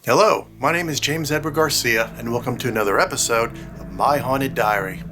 Hello, my name is James Edward Garcia, and welcome to another episode of My Haunted Diary.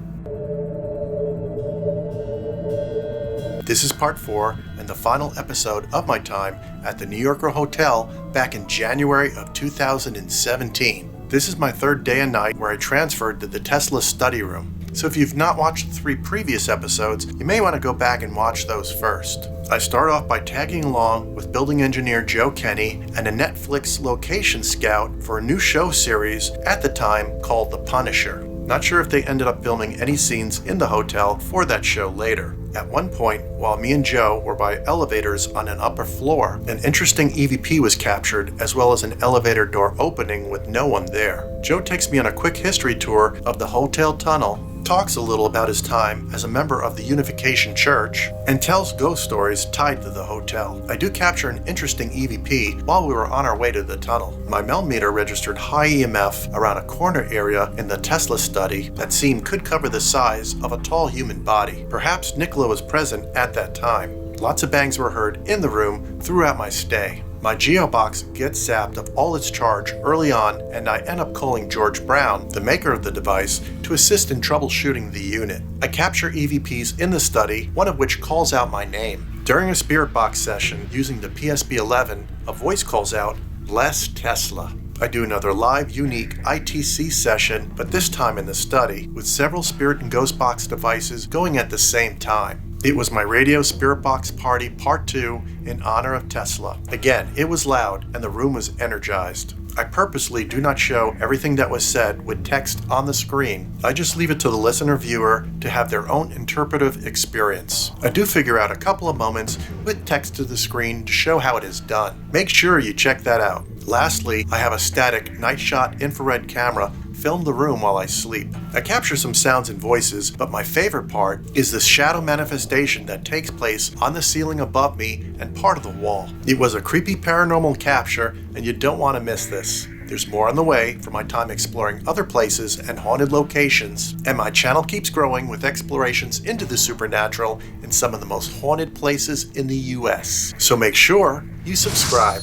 This is part 4 and the final episode of my time at the New Yorker Hotel back in January of 2017. This is my third day and night where I transferred to the Tesla Study room. So if you've not watched the 3 previous episodes, you may want to go back and watch those first. I start off by tagging along with Building Engineer Joey Kinney and a Netflix location scout for a new show series at the time called The Punisher. Not sure if they ended up filming any scenes in the hotel for that show later. At one point, while me and Joe were by elevators on an upper floor, an interesting EVP was captured, as well as an elevator door opening with no one there. Joe takes me on a quick history tour of the hotel tunnel, talks a little about his time as a member of the Unification Church, and tells ghost stories tied to the hotel. I do capture an interesting EVP while we were on our way to the tunnel. My meter registered high EMF around a corner area in the Tesla study that seemed could cover the size of a tall human body. Perhaps Nikola was present at that time. Lots of bangs were heard in the room throughout my stay. My Geo box gets zapped of all its charge early on, and I end up calling George Brown, the maker of the device, to assist in troubleshooting the unit. I capture EVPs in the study, one of which calls out my name. During a spirit box session using the PSB-11, a voice calls out, "Bless Tesla." I do another live, unique ITC session, but this time in the study, with several spirit and ghost box devices going at the same time. It was my radio spirit box party part 2 in honor of Tesla. Again, it was loud and the room was energized. I purposely do not show everything that was said with text on the screen. I just leave it to the listener viewer to have their own interpretive experience. I do figure out a couple of moments with text to the screen to show how it is done. Make sure you check that out. Lastly, I have a static night shot infrared camera film the room while I sleep. I capture some sounds and voices, but my favorite part is the shadow manifestation that takes place on the ceiling above me and part of the wall. It was a creepy paranormal capture, and you don't want to miss this. There's more on the way for my time exploring other places and haunted locations, and my channel keeps growing with explorations into the supernatural in some of the most haunted places in the US. So make sure you subscribe.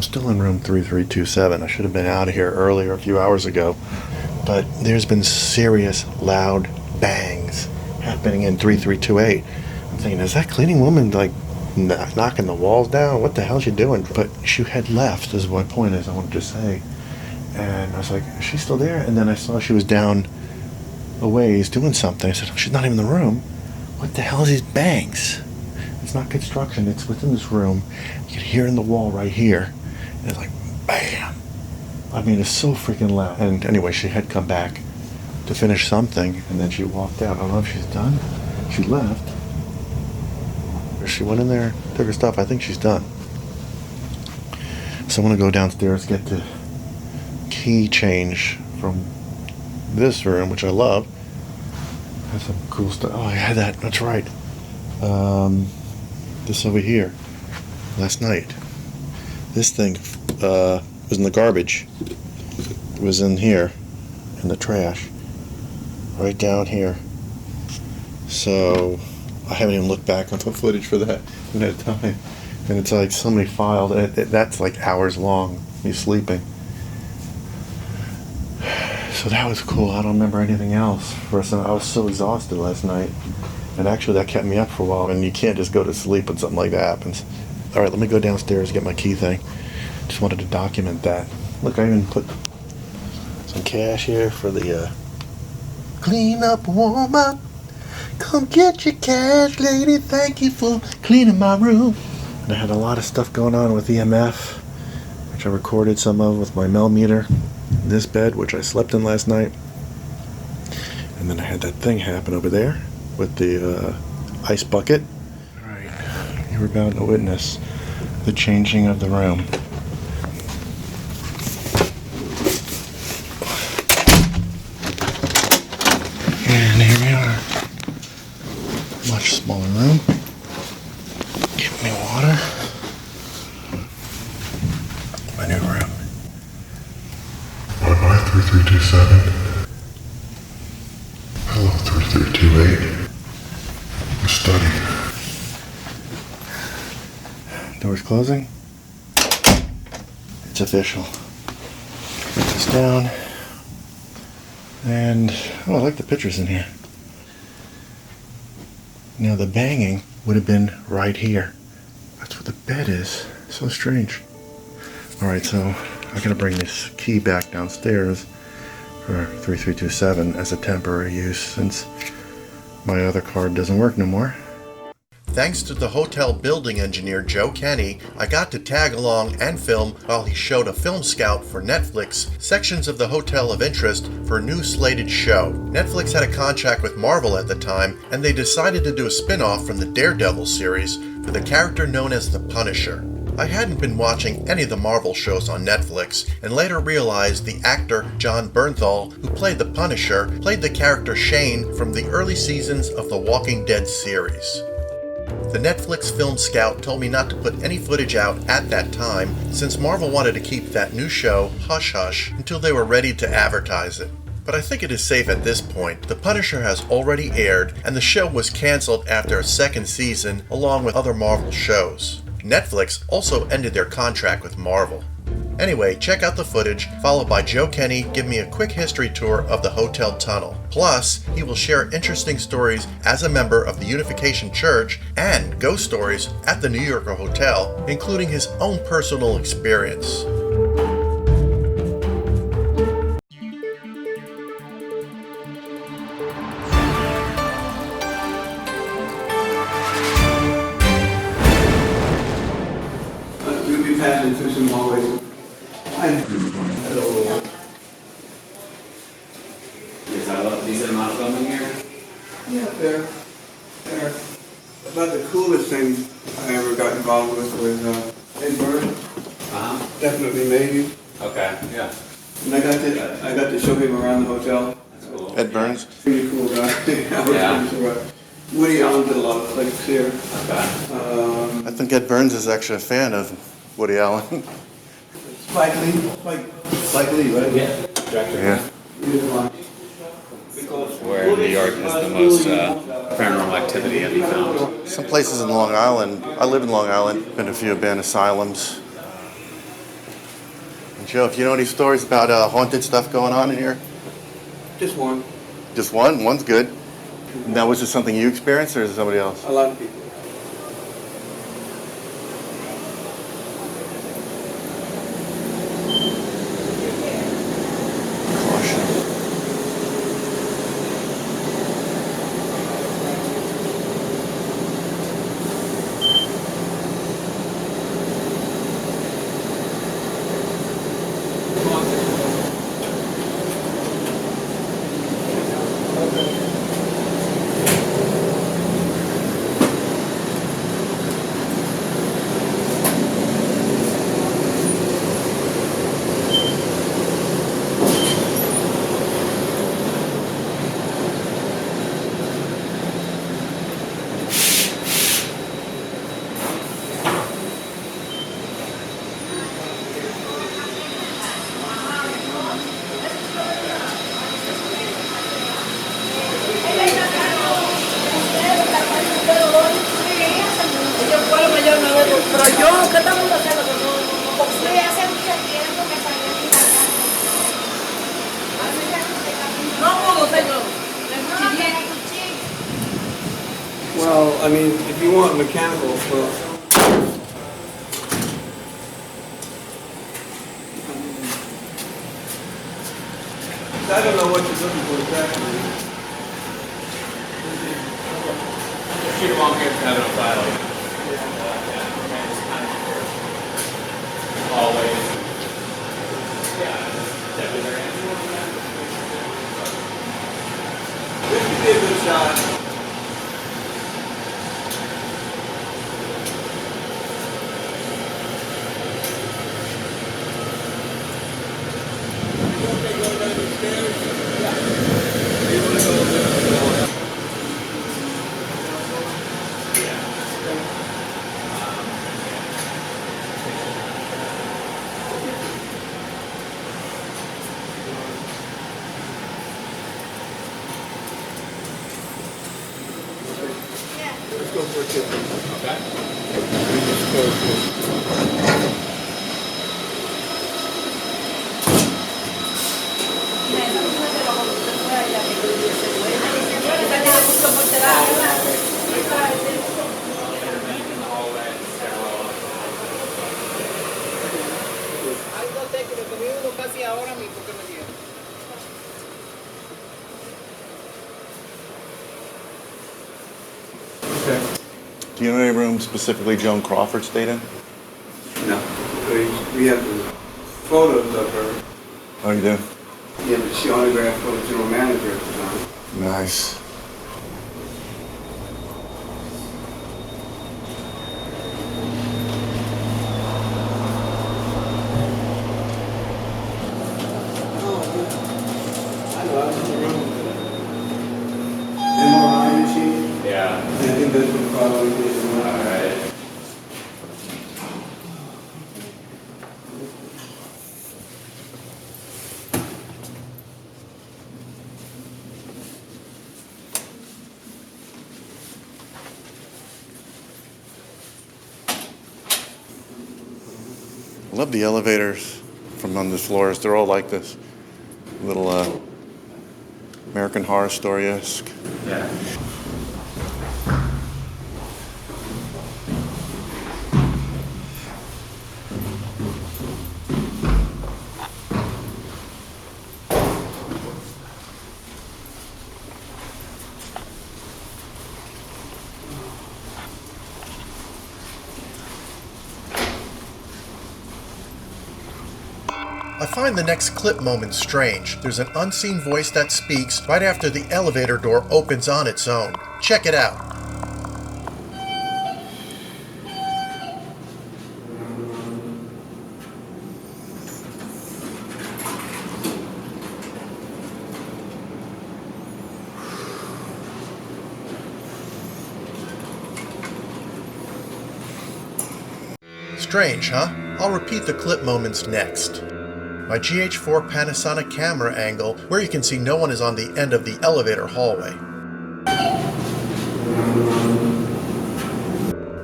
Still in room 3327. I should have been out of here earlier, a few hours ago, but there's been serious loud bangs happening in 3328. I'm thinking, is that cleaning woman like knocking the walls down? What the hell is she doing? But she had left, is my point is I wanted to say. And I was like, is she still there? And then I saw she was down a ways doing something. I said, oh, she's not even in the room. What the hell is these bangs? It's not construction, it's within this room. You can hear it in the wall right here. And it's like, bam! I mean, it's so freaking loud. And anyway, she had come back to finish something, and then she walked out. I don't know if she's done. She left. Or she went in there, took her stuff. I think she's done. So I'm going to go downstairs, get the key change from this room, which I love. Has some cool stuff. Oh, I had that. That's right. This over here. Last night. This thing was in the garbage. It was in here, in the trash, right down here. So I haven't even looked back on the footage for that in that time. And it's like somebody filed it. That's like hours long, me sleeping. So that was cool. I don't remember anything else. I was so exhausted last night. And actually that kept me up for a while. And you can't just go to sleep when something like that happens. All right, let me go downstairs, get my key thing. Just wanted to document that. Look, I even put some cash here for the clean up, warm up. Come get your cash, lady. Thank you for cleaning my room. And I had a lot of stuff going on with EMF, which I recorded some of with my meter. This bed, which I slept in last night. And then I had that thing happen over there with the ice bucket. All right, you were about to witness the changing of the room. And here we are. Much smaller room. Give me water. 3327. Hello, 3328. The study. Doors closing. It's official. Put this down. And, oh, I like the pictures in here. Now the banging would have been right here. That's where the bed is. So strange. Alright, so I gotta bring this key back downstairs for 3327 as a temporary use since my other card doesn't work no more. Thanks to the hotel building engineer Joe Kinney, I got to tag along and film while he showed a film scout for Netflix sections of the hotel of interest for a new slated show. Netflix had a contract with Marvel at the time, and they decided to do a spin-off from the Daredevil series with a character known as the Punisher. I hadn't been watching any of the Marvel shows on Netflix, and later realized the actor John Bernthal, who played the Punisher, played the character Shane from the early seasons of the Walking Dead series. The Netflix film scout told me not to put any footage out at that time since Marvel wanted to keep that new show hush-hush until they were ready to advertise it. But I think it is safe at this point. The Punisher has already aired and the show was cancelled after a second season along with other Marvel shows. Netflix also ended their contract with Marvel. Anyway, check out the footage, followed by Joe Kinney give me a quick history tour of the hotel tunnel. Plus, he will share interesting stories as a member of the Unification Church and ghost stories at the New Yorker Hotel, including his own personal experience. We'll be passing through some hallways. Hello. Is that a decent amount of filming here? Yeah, there. About the coolest thing I ever got involved with was Ed Burns. Definitely maybe. Okay, yeah. And I got to show him around the hotel. That's cool. Ed Burns? Pretty cool guy. I was Yeah. pretty surprised. Woody Allen did a lot of clicks here. Okay. I think Ed Burns is actually a fan of Woody Allen. Spike Lee, right? Yeah. Director. Yeah. He did a lot. Where New York has the most paranormal activity have you found? Some places in Long Island. I live in Long Island. Been to a few abandoned asylums. And Joe, if you know any stories about haunted stuff going on in here? Just one. Just one? One's good. Now, was this something you experienced or is it somebody else? A lot of people. Pero yo, ¿qué estamos haciendo? Sí, hace mucho tiempo que salió mi casa. No puedo, señor. Well, I mean, if you want mechanical stuff. I don't know what you're looking for exactly. Shoot them all here to have it on file. Always. Yeah, definitely. This could be a good shot. We're different. Okay. We just close this. Okay. Do you know any room specifically Joan Crawford stayed in? No. We have the photos of her. Oh, you do? Yeah, but she autographed for the general manager at the time. Nice. I know, I was in the room. MRI machine. Yeah. And I think that's what probably did. All right. I love the elevators from on the floors. They're all like this. Little American Horror Story-esque. Yeah. I find the next clip moment strange. There's an unseen voice that speaks right after the elevator door opens on its own. Check it out. Strange, huh? I'll repeat the clip moments next. My GH4 Panasonic camera angle where you can see no one is on the end of the elevator hallway.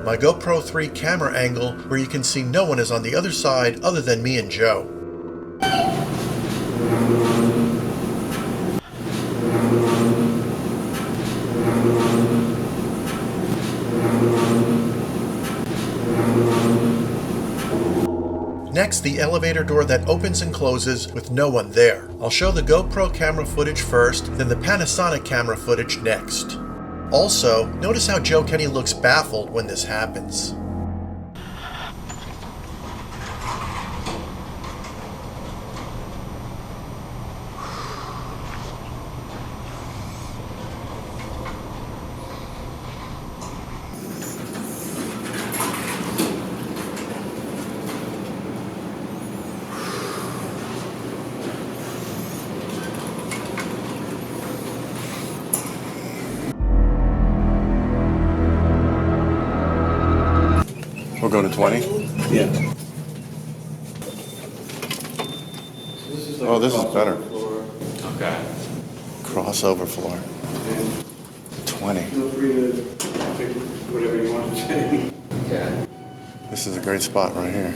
My GoPro 3 camera angle where you can see no one is on the other side other than me and Joe. Next, the elevator door that opens and closes with no one there. I'll show the GoPro camera footage first, then the Panasonic camera footage next. Also, notice how Joe Kinney looks baffled when this happens. We'll go to 20? Yeah. Oh, this is better. Okay. Crossover floor. 20. Feel free to pick whatever you want to say. Okay. This is a great spot right here.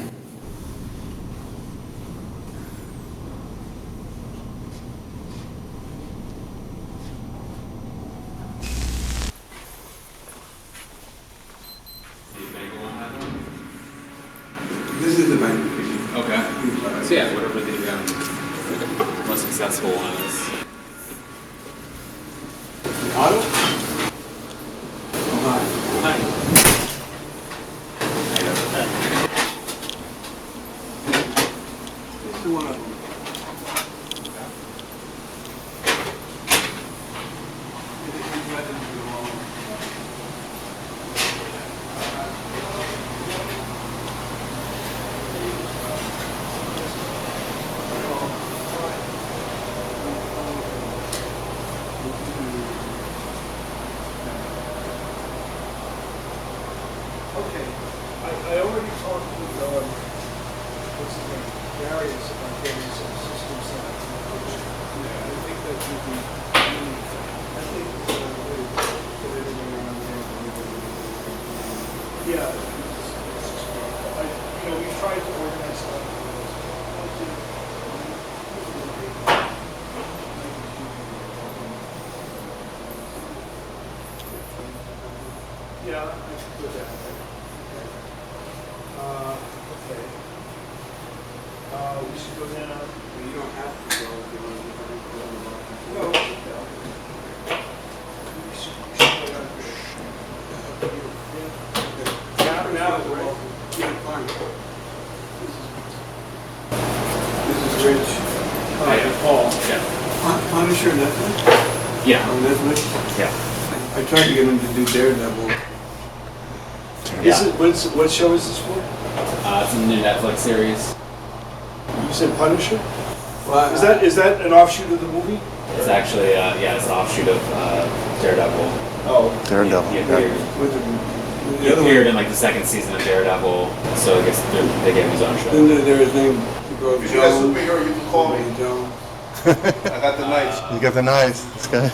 This is the bank. Okay. So yeah, whatever the most successful one is. Auto? Oh, hi. Hi. This is one of them. Okay, I already talked with, what's his name, Darius about getting some systems set up. I think that would be, I think, get everything around there. Yeah. We tried to organize stuff. Yeah, I should put that. Okay. We should go down. You don't have to go if you want to No. We should go down here. Now, right? Yeah, fine. This is Rich. Paul. Yeah. Punisher, Netflix? Yeah. On Netflix? Yeah. I tried to get him to do Daredevil. Is it, what show is this for? It's a new Netflix series. You said Punisher? Well, Is that an offshoot of the movie? It's actually, it's an offshoot of Daredevil. Oh. Daredevil. He appeared, with he the other appeared one, in like the second season of Daredevil, so I guess they gave him his own show. then there is named If you're a superhero, you can call me. Jones. I got the knife. You got the knife. This guy.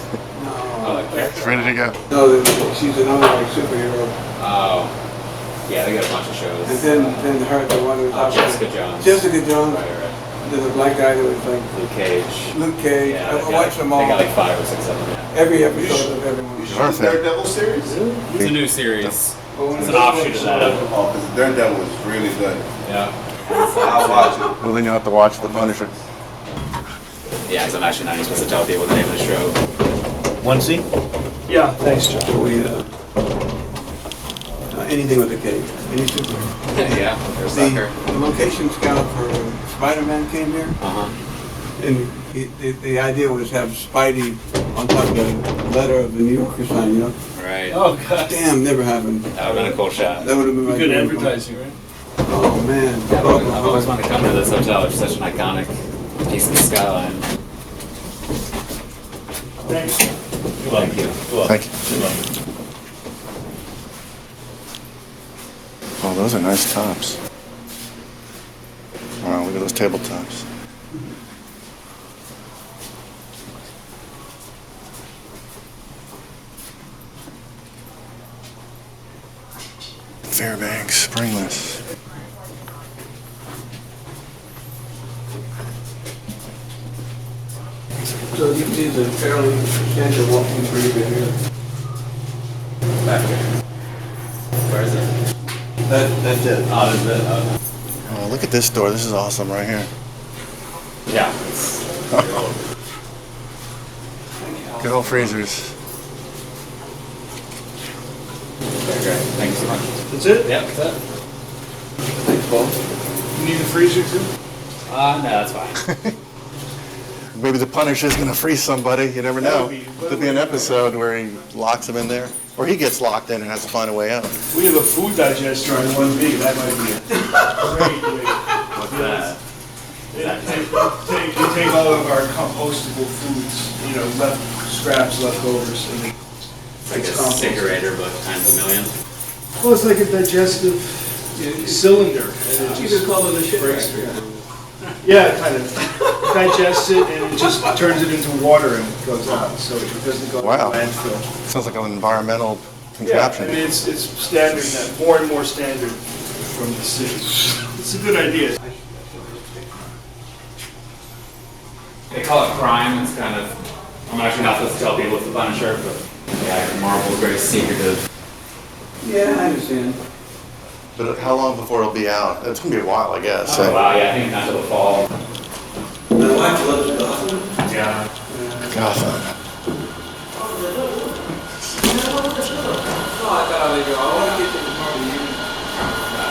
Oh, like It's ready to go. No, she's another like superhero. Oh. Yeah, they got a bunch of shows. And then her, the one who was Jessica Jones. Jessica Jones. Right. There's a black guy that was like Luke Cage. Luke Cage. Yeah, I watched them all. They got like 5 or 6 of them. Yeah. Every episode of everyone. You should do the Daredevil series? It's a new series. It's It's an offshoot of that. Oh, because Daredevil is really good. Yeah. I'll watch it. Well, then you'll have to watch The Punisher. Yeah, because I'm actually not even supposed to tell people the name of the show. One scene? Yeah, thanks, John. Anything with a cage. Any superhero. Yeah, there's Sucker. The location scout for Spider-Man came here, Uh-huh. and the idea was to have Spidey on top of the letter of the New Yorker sign, you know? Right. Oh, God. Damn, never happened. That would have been a cool shot. That would have been my Good dream. advertising, right? Oh, man. Yeah, I've always wanted to come to this hotel. It's such an iconic piece of the skyline. Thanks. Thank you. Thank you. Oh, those are nice tops. Wow, look at those tabletops. Fairbanks, Springless. So you can see the fairly substantial walking pretty good here. Back here. Where is it? That's it. Oh, this is it. Oh, look at this door. This is awesome right here. Yeah. Good old freezers. Very great. Thank you so much. That's it? Yeah, that's it. Thanks, Paul. You need a freezer, too? No, that's fine. Maybe the Punisher's gonna freeze somebody. You never know. There'll be an episode where he locks him in there, or he gets locked in and has to find a way out. We have a food digester on 1B. That might be a great way. What's that? You take all of our compostable foods, scraps, leftovers, and It's like a incinerator, but times a million. well, it's like a digestive cylinder. And it You just could call it a shit breaks factory. through. Yeah, kind of. Digests it and it just turns it into water and it goes out, so it doesn't go Wow. to landfill. Sounds like an environmental Yeah, I contraption. mean, it's standard now, more and more standard from the city. It's a good idea. They call it crime. It's kind of, I'm actually not supposed to tell people it's the Punisher, but yeah, Marvel's very secretive. Yeah, I understand. But how long before it'll be out? It's gonna be a while, I guess. Oh, wow, yeah, I think not till the fall. My wife loves Gotham. Yeah. Gotham. Oh, I thought I'd go. I want to get to the party.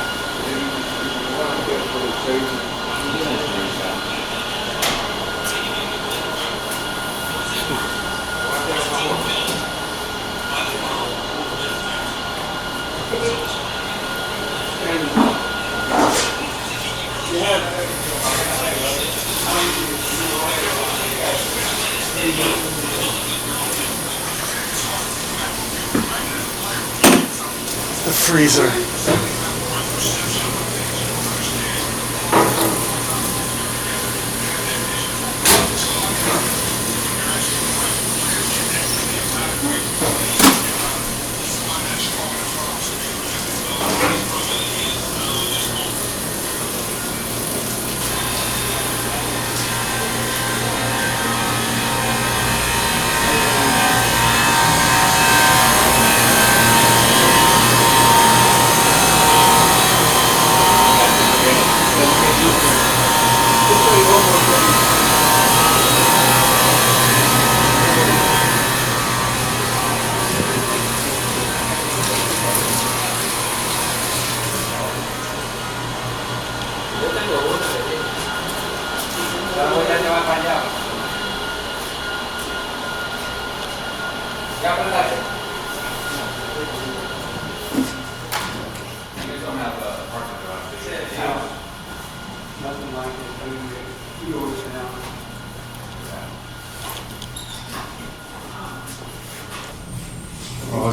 The freezer.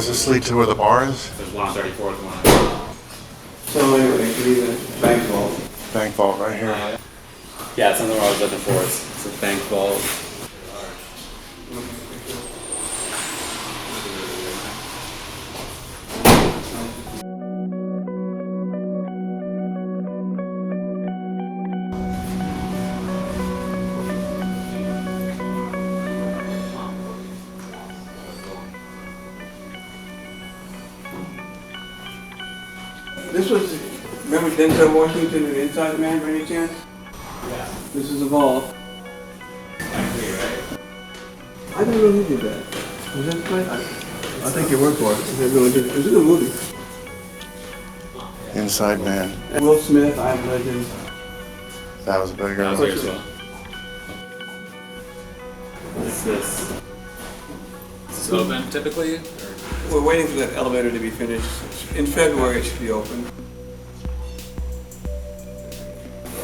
this lead to where the bar is? There's one on 34th, one on So anyway, you need a bank vault. Bank vault right here. Yeah, it's something I was looking for. It's a bank vault. This was, remember Denzel Washington and Inside Man by any chance? Yeah. This is a vault. Actually, right? I don't know who did that. Was that right? I think you worked for it. It was a good movie. Inside Man. And Will Smith, I Am Legend. That was a bigger That was one. here as well. Is this open typically? Or? We're waiting for that elevator to be finished. In February it should be open.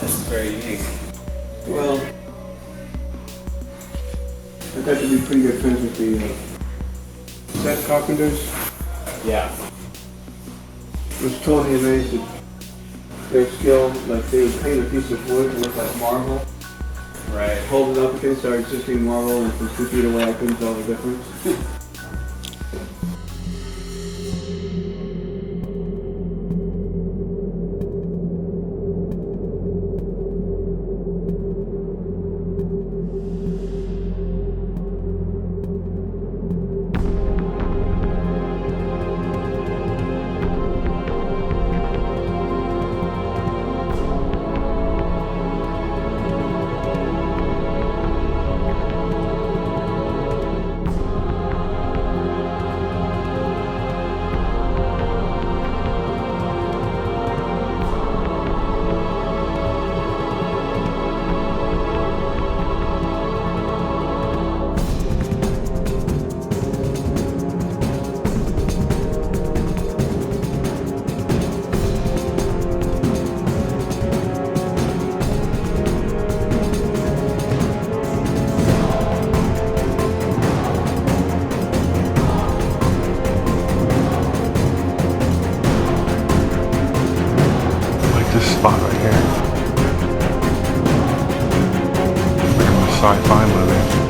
This is very unique. Well, I got to be pretty good friends with the set carpenters. Yeah. Was totally amazed at their skill. Like they would paint a piece of wood to look like marble, Right. hold it up against our existing marble, and from 2 feet away I couldn't tell the difference. This spot right here. Like a sci-fi movie.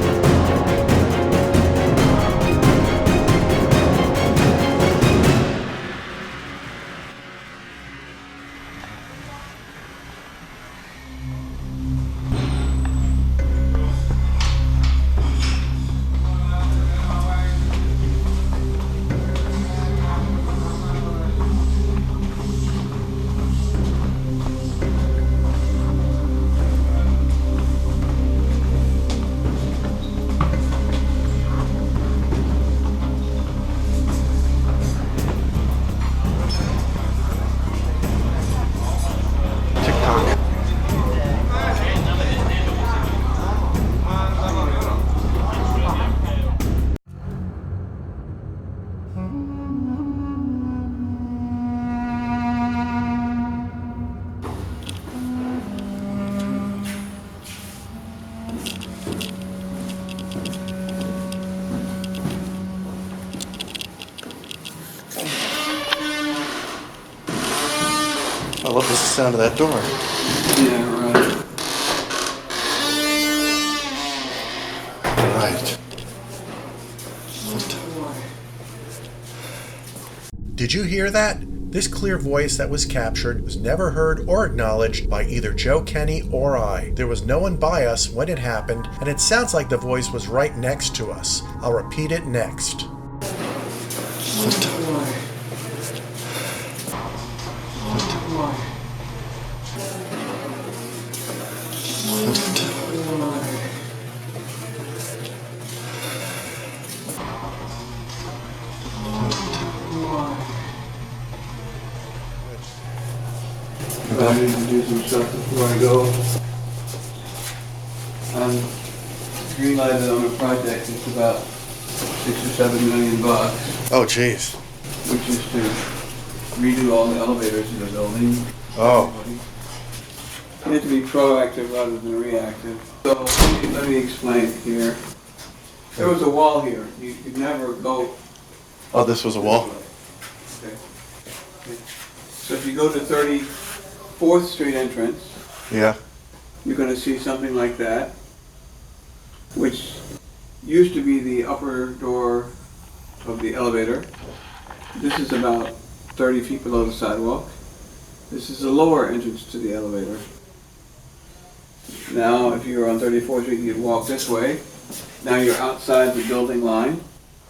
I love the sound of that door. Yeah, Right. Did you hear that? This clear voice that was captured was never heard or acknowledged by either Joe Kinney or I. There was no one by us when it happened, and it sounds like the voice was right next to us. I'll repeat it next. I need to do some stuff before I go. I'm green-lighted on a project. It's about $6 or $7 million, Oh, jeez. which is to redo all the elevators in the building. Oh. You have to be proactive rather than reactive. So let me explain here. There was a wall here. You could never go Oh, this was a wall? Okay. So if you go to 34th Street entrance, Yeah. you're going to see something like that, which used to be the upper door of the elevator. This is about 30 feet below the sidewalk. This is the lower entrance to the elevator. Now, if you're on 34th Street, you'd walk this way. Now you're outside the building line.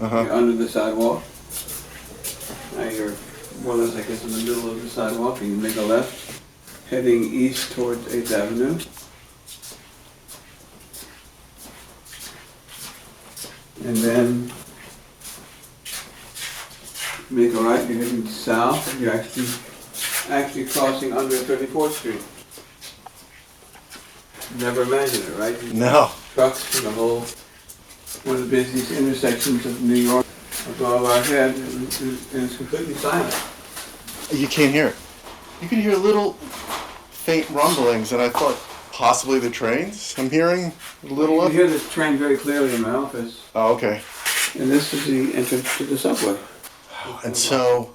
You're under the sidewalk. Now you're more or less, I guess, in the middle of the sidewalk, and you make a left, heading east towards 8th Avenue. And then make a right, you're heading south, and you're actually crossing under 34th Street. Never imagined it, right? No. Trucks and the whole, one of the busiest intersections of New York above our head, and it's completely silent. You can't hear it. You can hear little faint rumblings, and I thought possibly the trains I'm hearing a little You of. hear this train very clearly in my office, Oh, okay. and this is the entrance to the subway. And so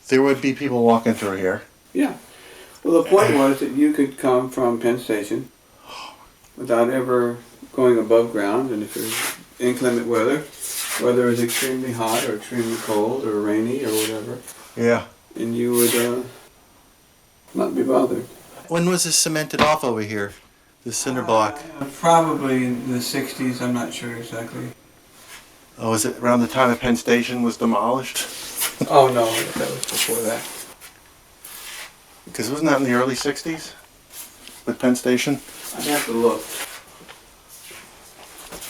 there would be people walking through here. Yeah. Well, the point was that you could come from Penn Station without ever going above ground, and if there's inclement weather, whether it's extremely hot or extremely cold or rainy or whatever, Yeah. and you would not be bothered. When was this cemented off over here? The cinder block? Probably in the 60s, I'm not sure exactly. Oh, was it around the time that Penn Station was demolished? Oh no, that was before that. Because wasn't that in the early 60s? With Penn Station? I'd have to look.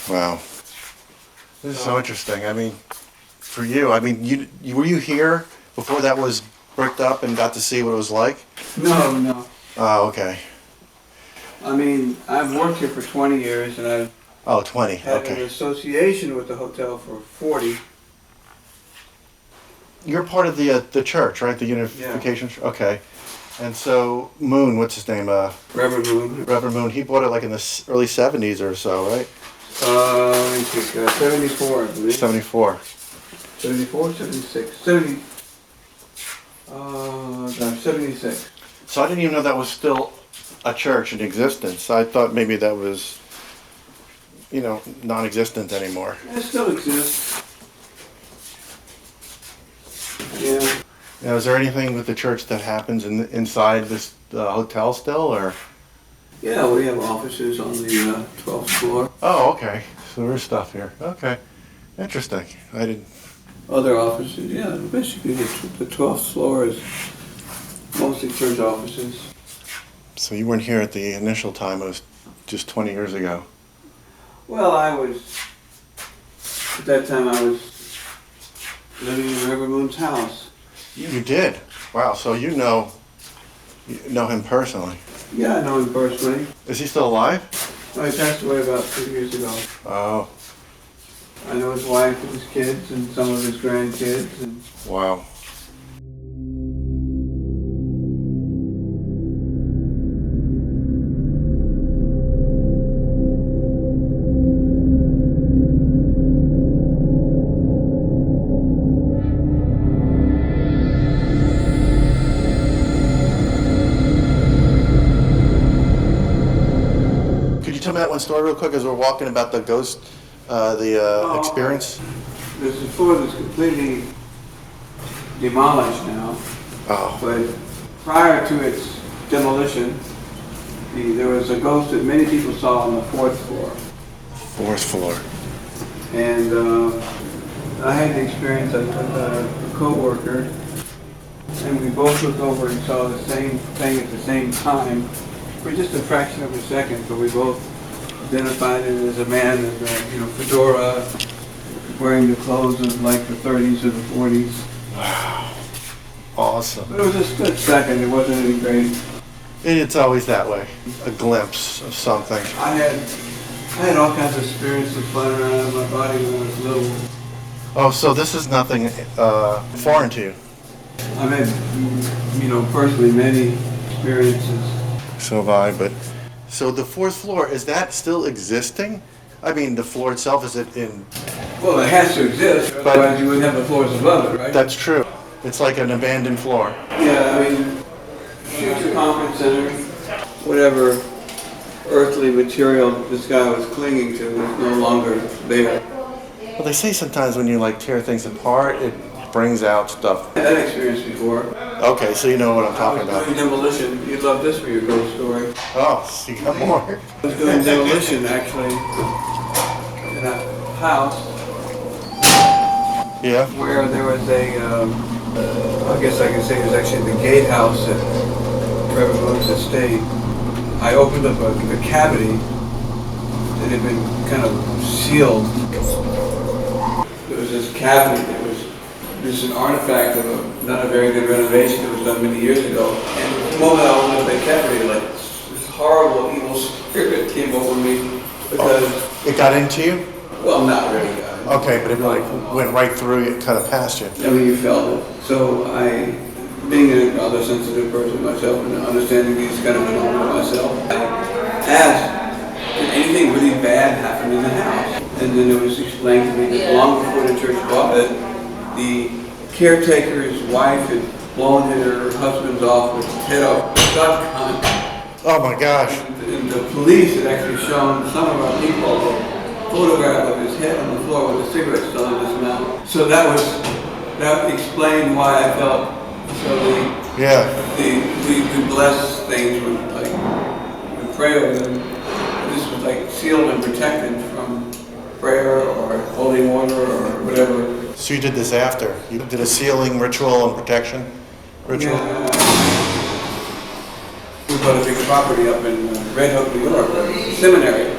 Wow. This is so interesting. I mean, for you, I mean, you were you here before that was bricked up and got to see what it was like? No. Oh, okay. I mean, I've worked here for 20 years, and I've Oh, 20. had an Okay. association with the hotel for 40. You're part of the church, right? The Unification Church? Okay. And so Moon, what's his name? Reverend Moon. Reverend Moon, he bought it like in the early 70s or so, right? Let me think, 74, I believe. 74. 74, 76, 70. No, 76. So I didn't even know that was still a church in existence. I thought maybe that was, non-existent anymore. It still exists. Yeah. Now, is there anything with the church that happens inside this hotel still, or? Yeah, we have offices on the 12th floor. Oh, okay. So there's stuff here. Okay. Interesting. I didn't. Other offices, yeah, basically the 12th floor is mostly church offices. So you weren't here at the initial time. It was just 20 years ago. Well, at that time I was living in Reverend Moon's house. You did. Wow. So you know him personally. Yeah, I know him personally. Is he still alive? Oh, he passed away about 2 years ago. Oh. I know his wife and his kids and some of his grandkids. And Wow. Could you tell me that one story real quick as we're walking about the ghost, experience? This floor that's completely demolished now. Oh. But prior to its demolition, there was a ghost that many people saw on the 4th floor. Fourth floor. And I had the experience, I took a co-worker, and we both looked over and saw the same thing at the same time, for just a fraction of a second, but we both identified it as a man in a fedora, wearing the clothes of like the 30s or the 40s. Wow. Awesome. But it was a split second, it wasn't any great. It's always that way. A glimpse of something. I had all kinds of spirits that flying around in my body when I was little. Oh, so this is nothing foreign to you. I've had, personally many experiences. So have I, but... So the fourth floor, is that still existing? I mean, the floor itself, is it in Well, it has to exist, otherwise you wouldn't have the floors above it, right? That's true. It's like an abandoned floor. Yeah, I mean, future conference center, whatever earthly material this guy was clinging to is no longer there. Well, they say sometimes when you like tear things apart, it brings out stuff. I had that experience before. Okay, so you know what I'm talking I was about. doing demolition. You'd love this for your ghost story. Oh, so you got more. I was doing demolition actually in a house Yeah. where there was I guess I can say it was actually the gatehouse at Trevor Boone's estate. I opened up a cavity that had been kind of sealed. There was this cavity that was just an artifact of not a very good renovation that was done many years ago. And the moment I opened up that cavity, like this horrible evil spirit came over me because It got into you? well, not really. Okay, but it like went right through you, kind of past you. I mean, you felt it. So being a rather sensitive person myself and understanding these kind of phenomena myself, I asked, did anything really bad happen in the house? And then it was explained to me that long before the church bought it, the caretaker's wife had blown her husband's off with his head off with a shotgun. Oh my gosh. And the police had actually shown some of our people a photograph of his head on the floor with a cigarette still in his mouth. So that explained why I felt so Yeah. we bless things with we pray over them. This was like sealed and protected from prayer or holy water or whatever. So you did this after? You did a sealing ritual and protection ritual? Yeah. We bought a big property up in Red Hook, New York, a seminary.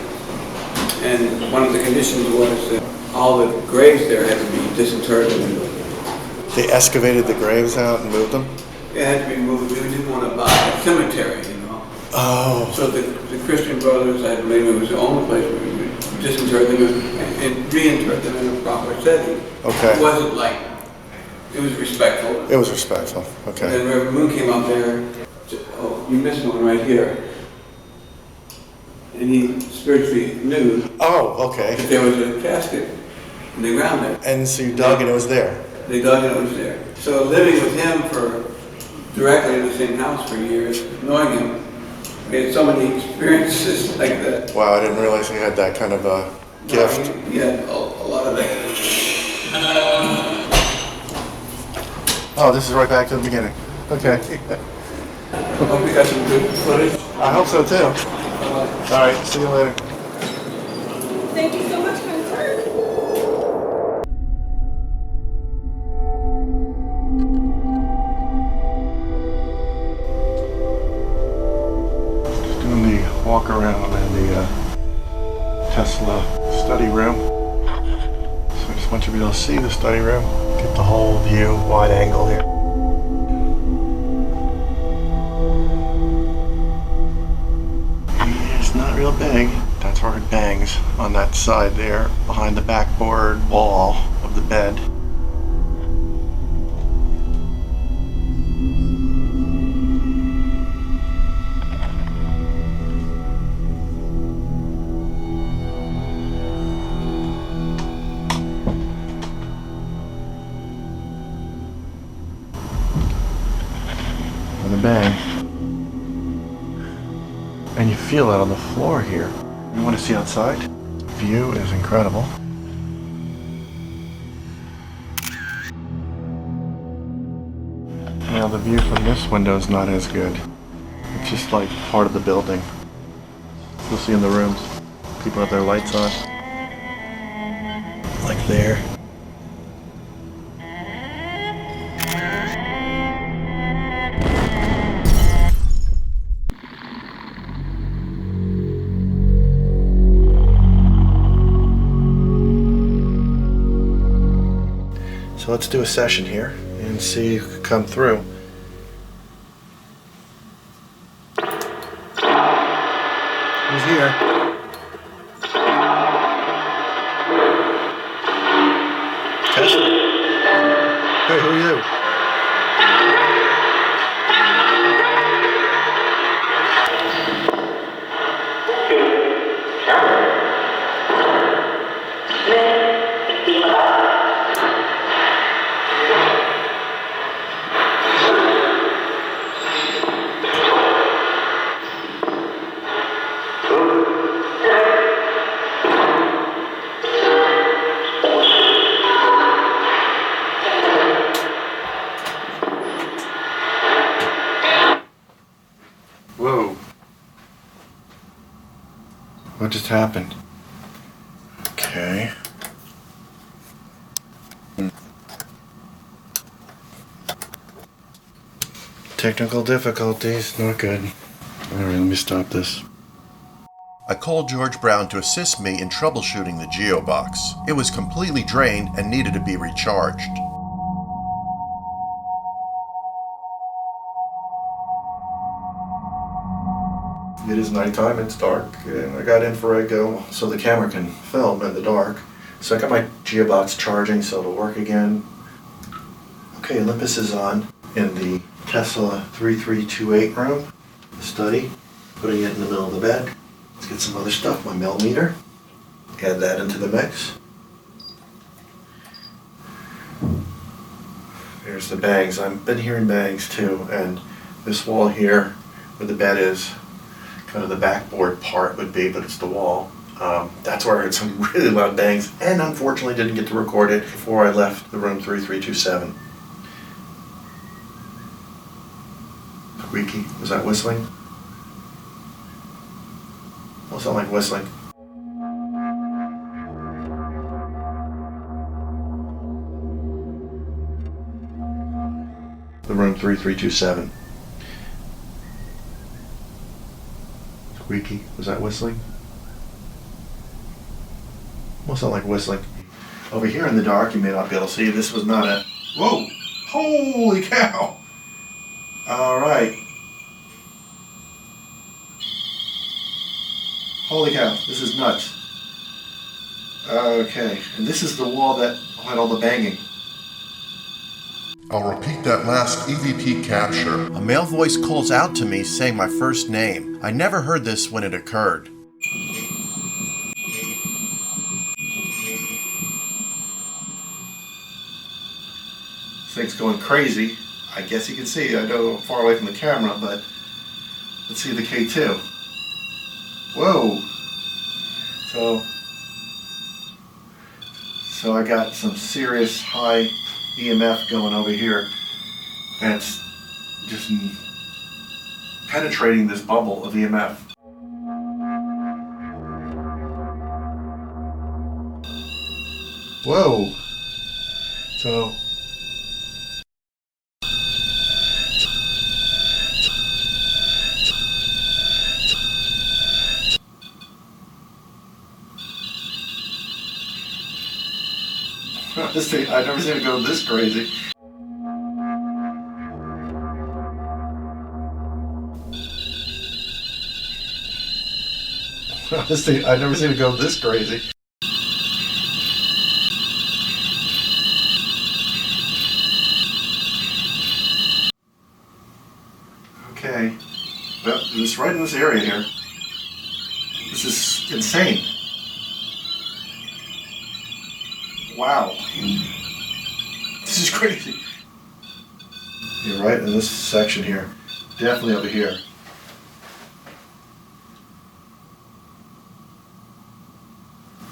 And one of the conditions was that all the graves there had to be disinterred. They excavated the graves out and moved them? It had to be moved. We didn't want to buy a cemetery, you know. Oh. So the Christian Brothers, I believe it was the only place where we would disinter them and reinter them in a proper setting. Okay. It wasn't like, it was respectful. It was respectful. And Okay. then Reverend Moon came up there, oh, you missed one right here. And he spiritually knew Oh, okay. that there was a casket in the ground there. And so you dug and it was there? They dug and it was there. So living with him directly in the same house for years, knowing him, we had so many experiences like that. Wow, I didn't realize he had that kind of a gift. He had a lot of that. Oh, this is right back to the beginning. Okay. I hope we got some good footage. I hope so too. All right, see you later. Thank you so much, concern. Just doing the walk around in the Tesla study room. So I just want you to be able to see the study room, get the whole view, wide angle here. It's not real big. That's where it bangs on that side there, behind the backboard wall of the bed. With a bang. And you feel it on the floor here. You want to see outside? The view is incredible. Now the view from this window is not as good. It's just like part of the building. You'll see in the rooms, people have their lights on. Like there. So let's do a session here and see who can come through. Who's here? Tesla. Hey, who are you? What just happened? Okay. Technical difficulties, not good. Alright, let me stop this. I called George Brown to assist me in troubleshooting the geobox. It was completely drained and needed to be recharged. It is nighttime, it's dark, and I got infrared go so the camera can film in the dark. So I got my geobox charging so it'll work again. Okay, Olympus is on in the Tesla 3328 room, the study, putting it in the middle of the bed. Let's get some other stuff, my millimeter, add that into the mix. There's the bangs. I've been hearing bangs too, and this wall here where the bed is, kind of the backboard part would be, but it's the wall. That's where I heard some really loud bangs, and unfortunately didn't get to record it before I left the room 3327. Squeaky, was that whistling? Well, sound like whistling. The room 3327. Squeaky, was that whistling? Well, sound like whistling. Over here in the dark, you may not be able to see, this was not a... Whoa! Holy cow! Alright. Holy cow, this is nuts. Okay, and this is the wall that had all the banging. I'll repeat that last EVP capture. A male voice calls out to me saying my first name. I never heard this when it occurred. This thing's going crazy. I guess you can see, I know I'm far away from the camera, but let's see the K2. Whoa! So I got some serious high EMF going over here. That's just penetrating this bubble of EMF. Whoa! So this thing, I've never seen it go this crazy. This thing, I've never seen it go this crazy. Okay, well, it's right in this area here. This is insane. Wow. This is crazy. You're right in this section here. Definitely over here.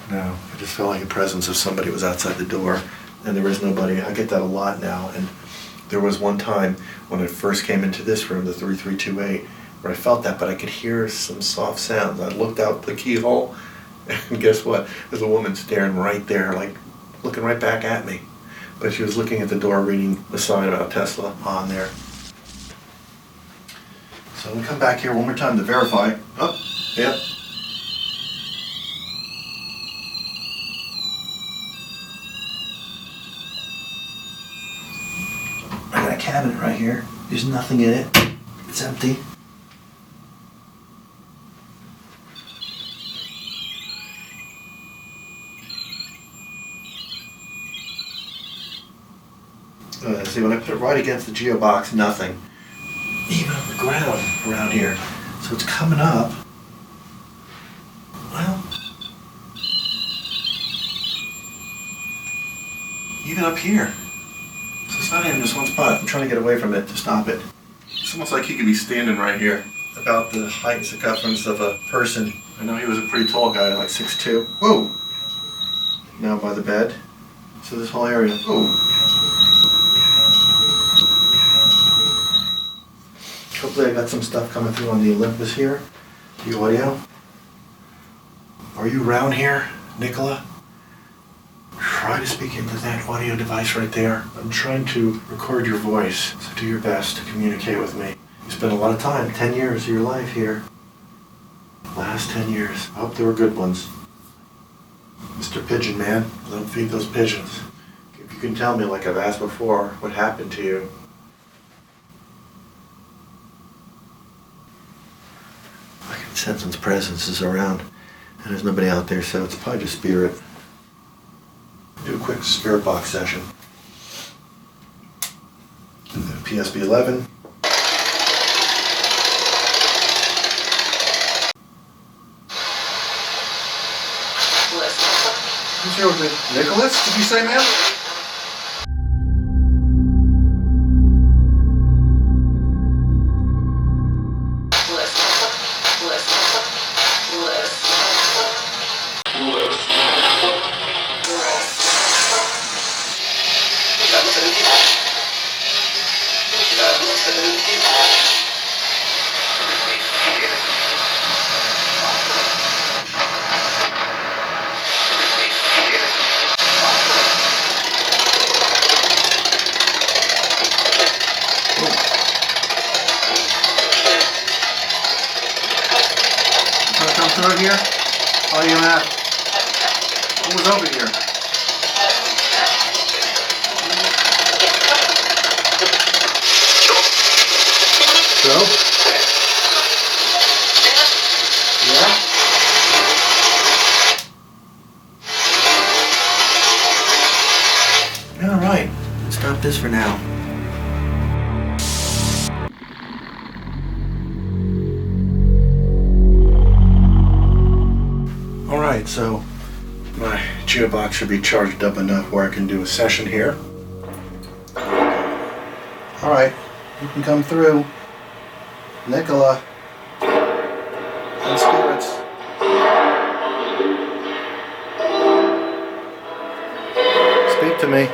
No, I just felt like a presence of somebody was outside the door, and there was nobody. I get that a lot now, and there was one time when I first came into this room, the 3328, where I felt that, but I could hear some soft sounds. I looked out the keyhole, and guess what? There's a woman staring right there, like looking right back at me. But she was looking at the door, reading the sign about Tesla on there. So we come back here one more time to verify. Oh, yep. I got a cabinet right here. There's nothing in it. It's empty. See, when I put it right against the geobox, nothing. Even on the ground around here. So it's coming up. Well, even up here. So it's not even just one spot. I'm trying to get away from it to stop it. It's almost like he could be standing right here. About the height and circumference of a person. I know he was a pretty tall guy, like 6'2". Whoa! Now by the bed. So this whole area. Whoa! Hopefully I got some stuff coming through on the Olympus here, the audio. Are you around here, Nikola? Try to speak into that audio device right there. I'm trying to record your voice, so do your best to communicate with me. You spent a lot of time, 10 years of your life here. Last 10 years. I hope they were good ones. Mr. Pigeon Man, don't feed those pigeons. If you can tell me, like I've asked before, what happened to you. I can sense his presence is around, and there's nobody out there, so it's probably just spirit. Do a quick spirit box session. PSB 11. Who's here with me? Nicholas, did you say, ma'am? Come through here? Oh, you have. Who was over here? So? Yeah? All right. Stop this for now. Alright, so my geobox should be charged up enough where I can do a session here. Alright, you can come through. Nikola. And spirits. Speak to me.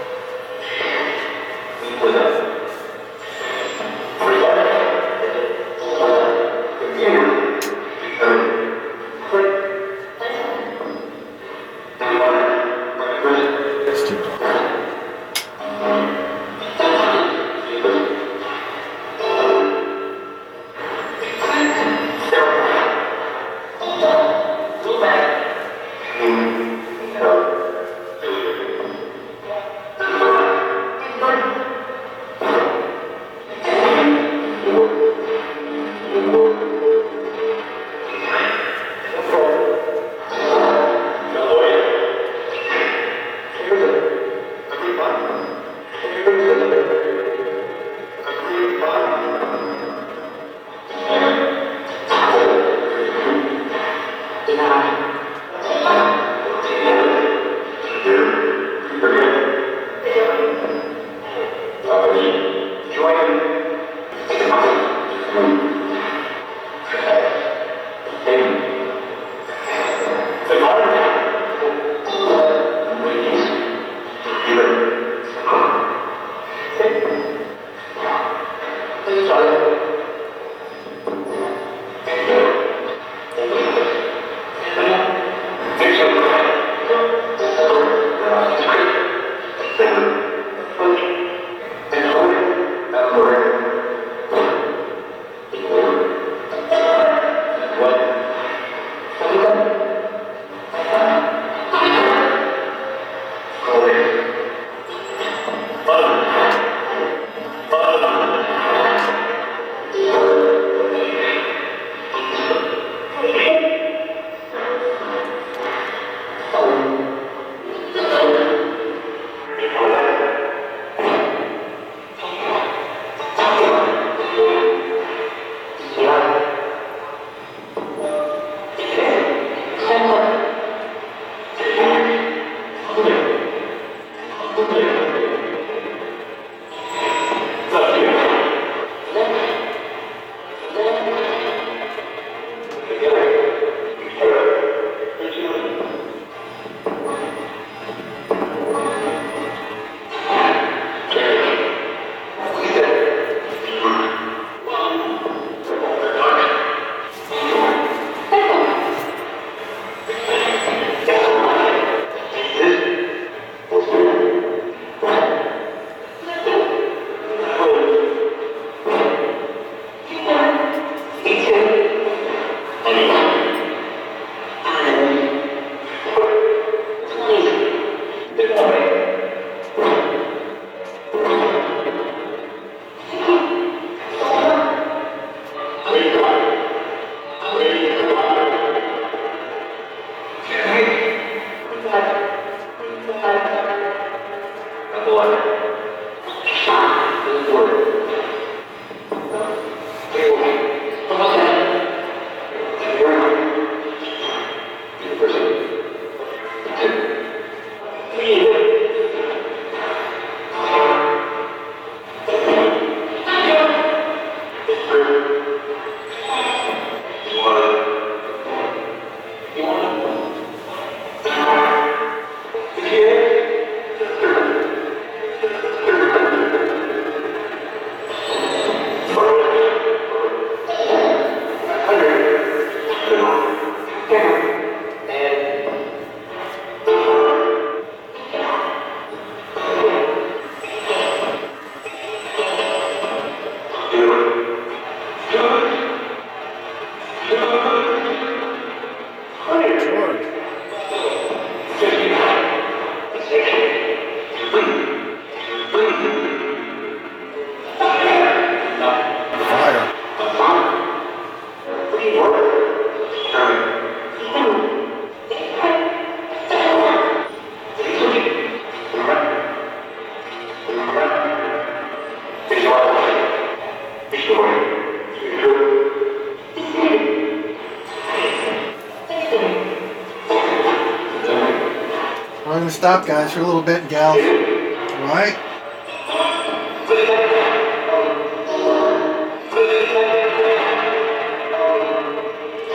I'm going to stop, guys, for a little bit, gals. Alright?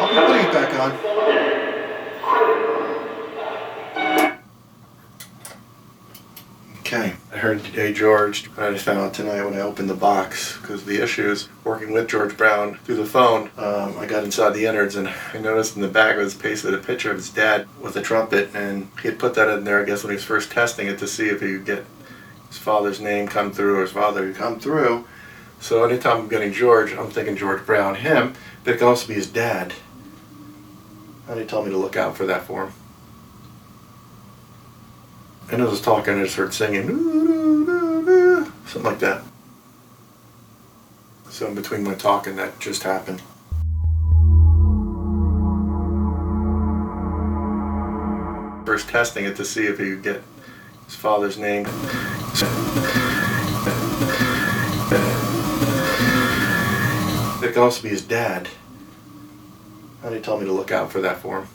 I'll be putting it back on. Okay, I heard today George, I just found out tonight when I opened the box, because of the issues, working with George Brown through the phone, I got inside the innards and I noticed in the back was pasted a picture of his dad with a trumpet, and he had put that in there, I guess, when he was first testing it to see if he could get his father's name come through or his father could come through. So anytime I'm getting George, I'm thinking George Brown, him, but it can also be his dad. And he told me to look out for that for him. And as I was talking, I just heard singing, something like that. So in between my talking, that just happened. First testing it to see if he could get his father's name. It can also be his dad. And he told me to look out for that for him.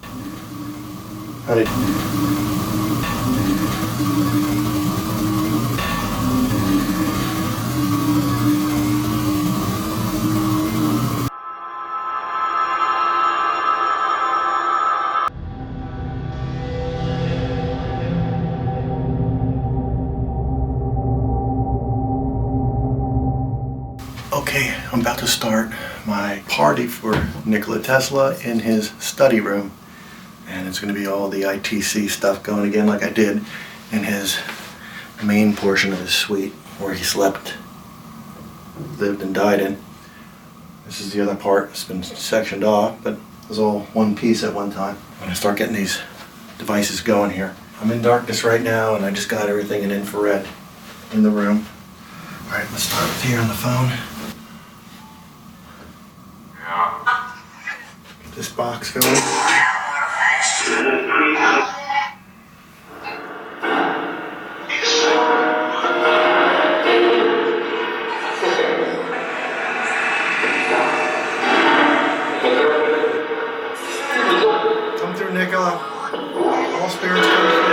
Okay, I'm about to start my party for Nikola Tesla in his study room. And it's going to be all the ITC stuff going again like I did in his main portion of his suite where he slept, lived and died in. This is the other part. It's been sectioned off, but it was all one piece at one time. I'm going to start getting these devices going here. I'm in darkness right now and I just got everything in infrared in the room. Alright, let's start with here on the phone. Get this box going. Come through, Nikola. All spirits come through.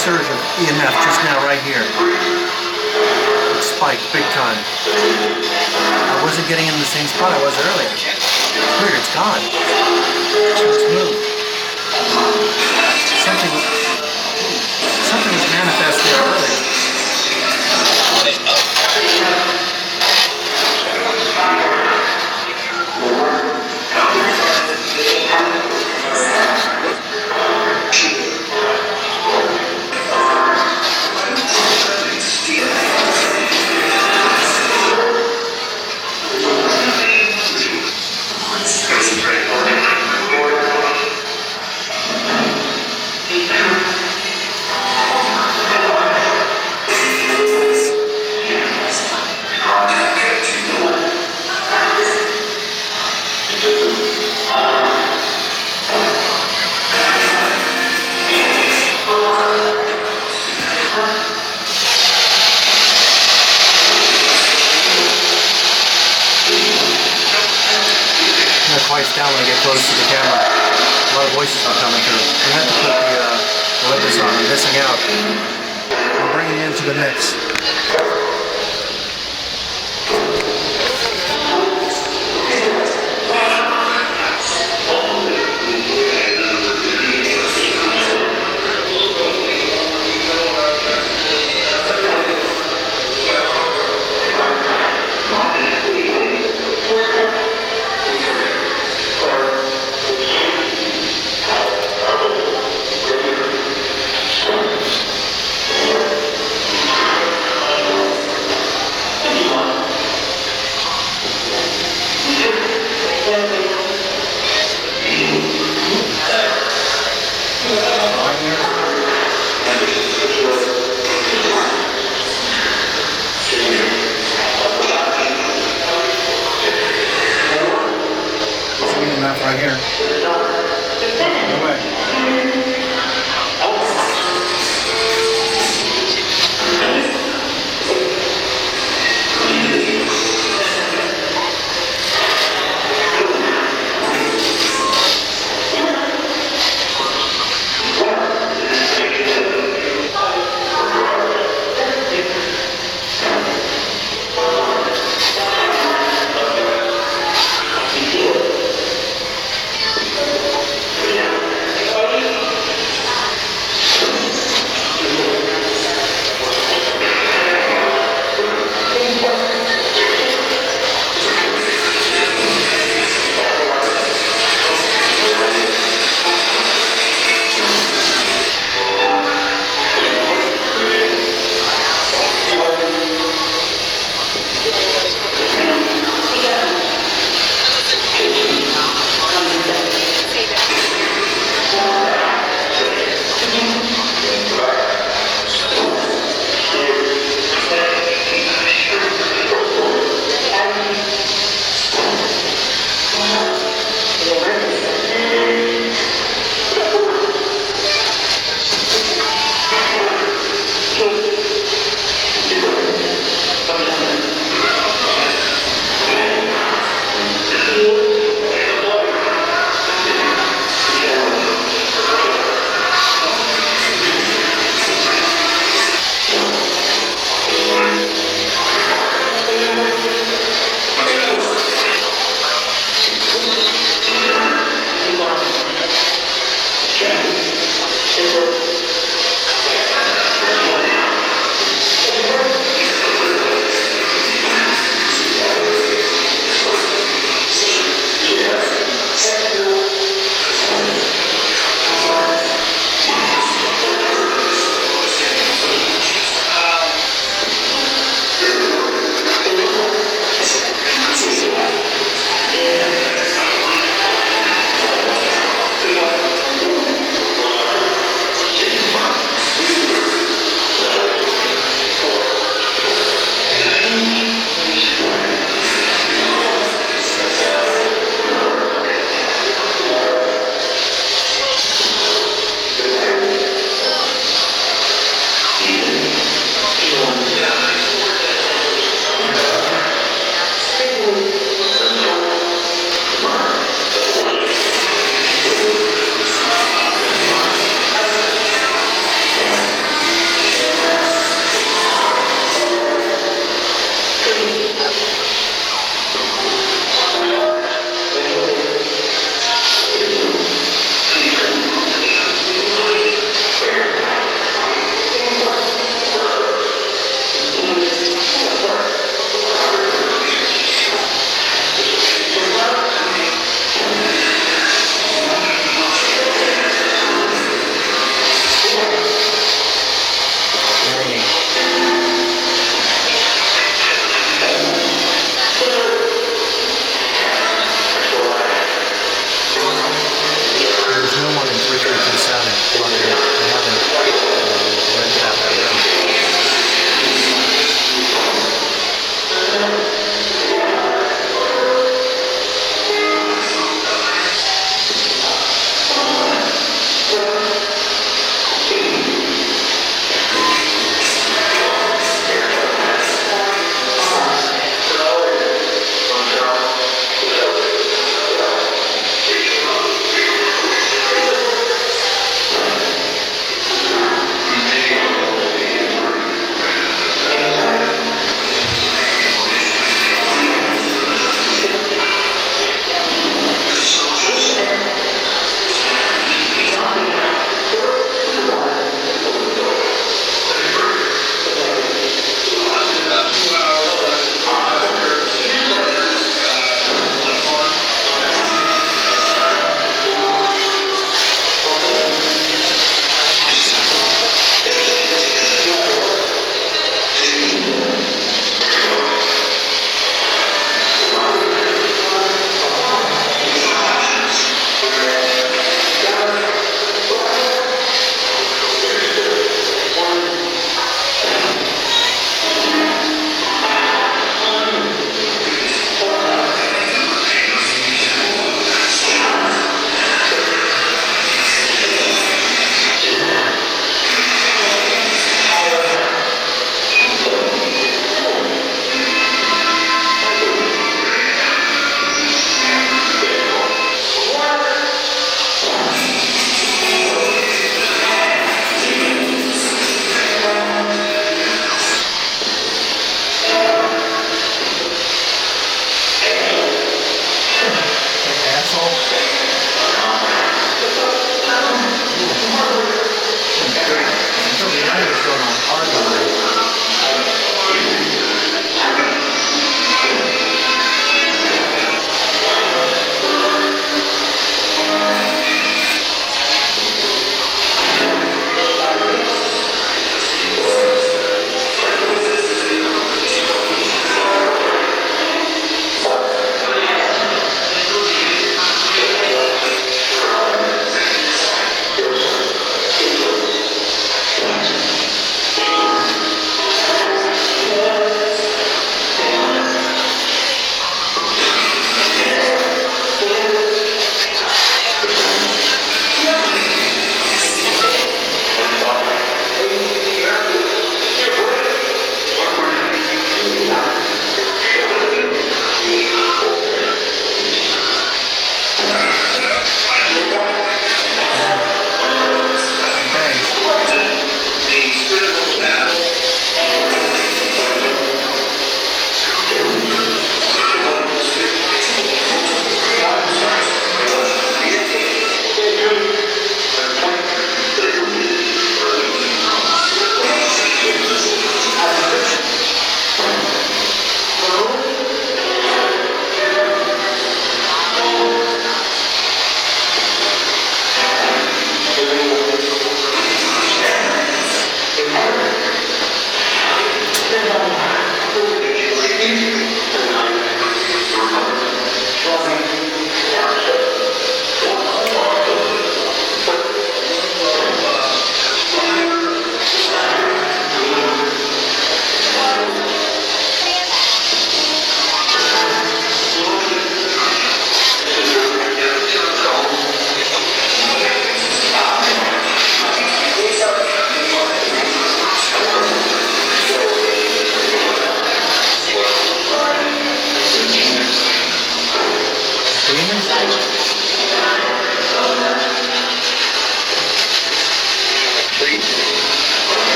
surge of EMF just now right here. It spiked big time. I wasn't getting in the same spot I was earlier. It's weird, it's gone. It's moved. Something was manifest there earlier. Quiets down when I get close to the camera. A lot of voices are coming through. I have to put the limits on. I'm missing out. I'm bringing you into the mix. Right here. No way.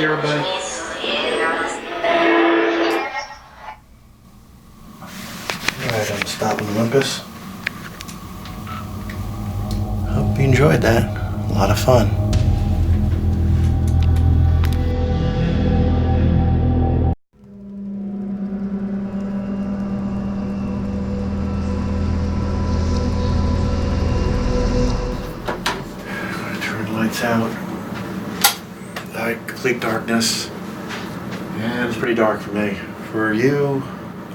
you, everybody. Alright, I'm stopping Olympus. Hope you enjoyed that. A lot of fun. Turn the lights out. Complete darkness. And it's pretty dark for me. For you,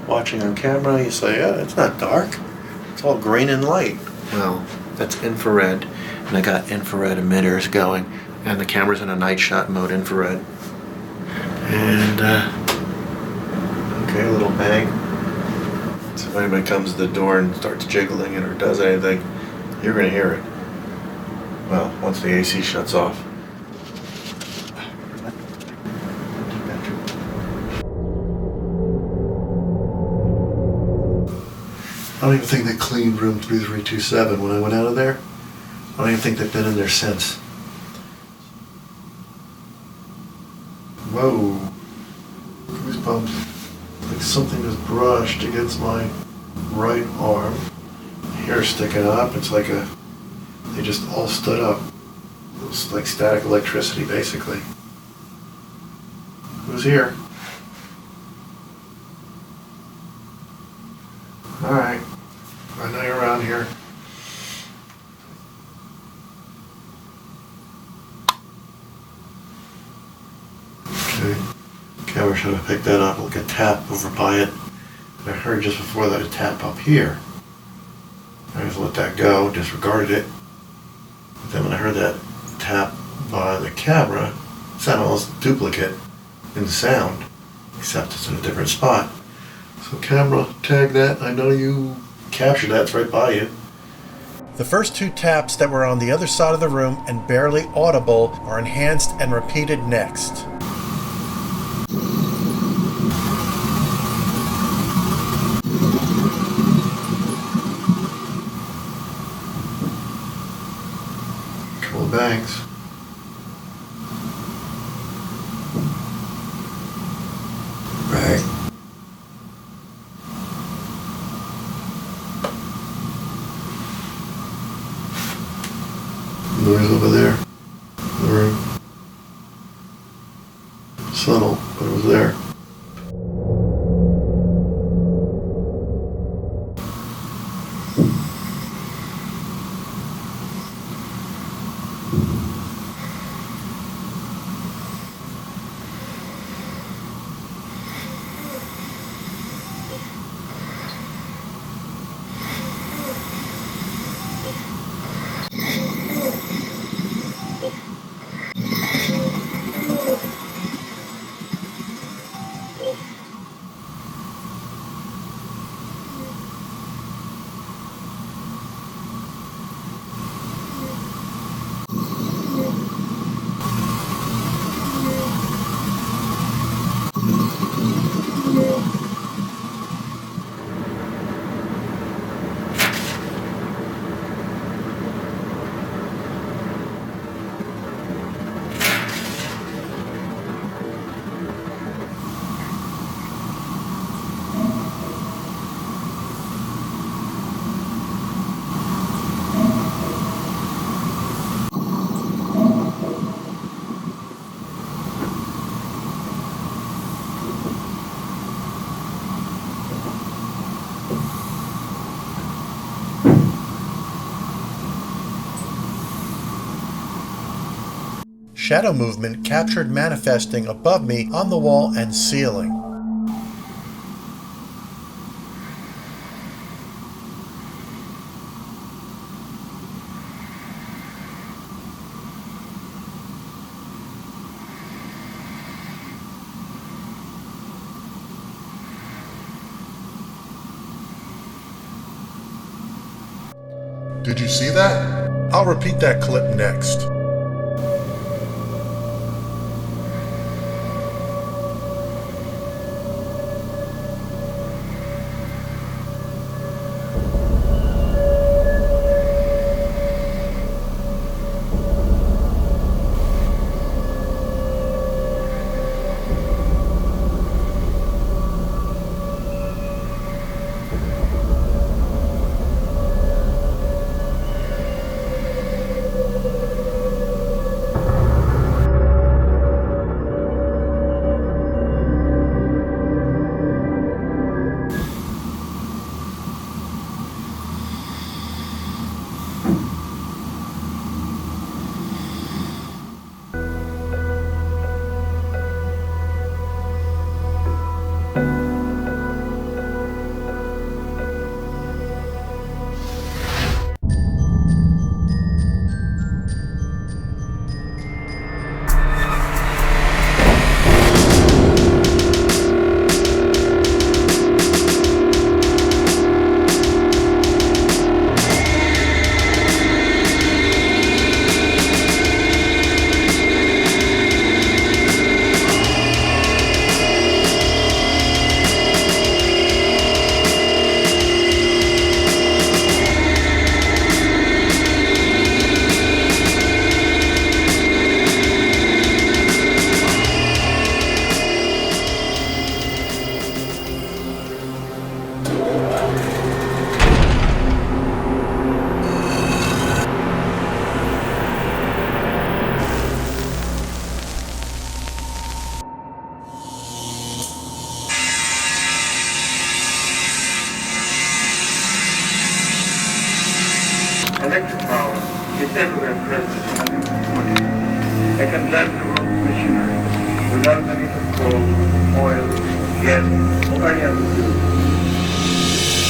watching on camera, you say, yeah, it's not dark. It's all green and light. Well, that's infrared. And I got infrared emitters going. And the camera's in a night shot mode infrared. And, okay, a little bang. So if anybody comes to the door and starts jiggling it or does anything, you're going to hear it. Well, once the AC shuts off. I don't even think they cleaned room 3327 when I went out of there. I don't even think they've been in there since. Whoa. Goosebumps. Like something was brushed against my right arm. Hair sticking up. It's like they just all stood up. It was like static electricity, basically. Who's here? Alright. I know you're around here. Okay. Camera should have picked that up. Like a tap over by it. And I heard just before that a tap up here. I just let that go, disregarded it. But then when I heard that tap by the camera, it sounded almost duplicate in the sound, except it's in a different spot. So camera, tag that. I know you captured that. It's right by you. The first two taps that were on the other side of the room and barely audible are enhanced and repeated next. Couple of bangs. Right. Noise over there in the room. Subtle, but it was there. Shadow movement captured manifesting above me on the wall and ceiling. Did you see that? I'll repeat that clip next. electric power is everywhere present in an instant. They can drive the road machinery without the need of coal, oil, gas, or any other fuel.